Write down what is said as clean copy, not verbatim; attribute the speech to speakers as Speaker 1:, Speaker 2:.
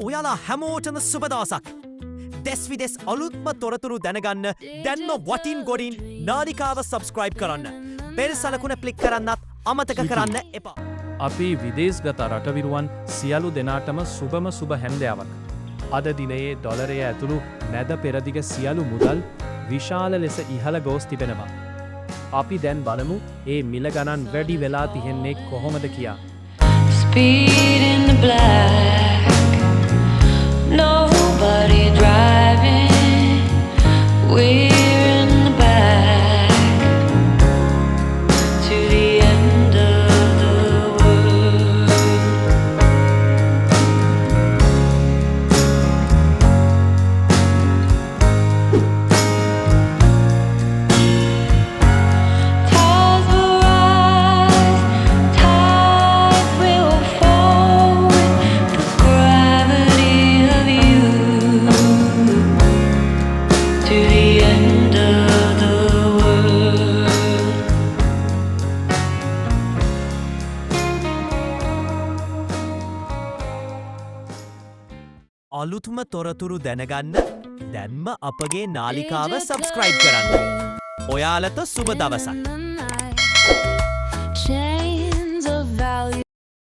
Speaker 1: ඔයාලා හැමෝටම සුබ දවසක්. දෙස් විදෙස් අලුත්ම තොරතුරු දැනගන්න දැන්ම වටින් ගොඩින් නාලිකාව සබස්ක්‍රයිබ් කරන්න. බෙල් සලකුණ ක්ලික් කරන්නත් අමතක කරන්න එපා.
Speaker 2: අපි විදේශගත රටවිරුවන් සියලු දෙනාටම සුබම සුබ හැන්දෑවක්. අද දිනයේ ඩොලරය ඇතුළු මැද පෙරදිග සියලු මුදල් විශාල ලෙස ඉහළ ගෝස් තිබෙනවා. අපි දැන් බලමු ඒ මිල ගණන් වැඩි වෙලා තිහෙන්නේ කොහොමද කියා.
Speaker 3: Speed in the black, nobody driving, we're in the back, to the end of the world. Tides will rise, tides will fall with the gravity of you, to the end of the world.
Speaker 1: අලුත්ම තොරතුරු දැනගන්න දැන්ම අපගේ නාලිකාව subscribe කරන්න. ඔයාලට සුබ දවසක්.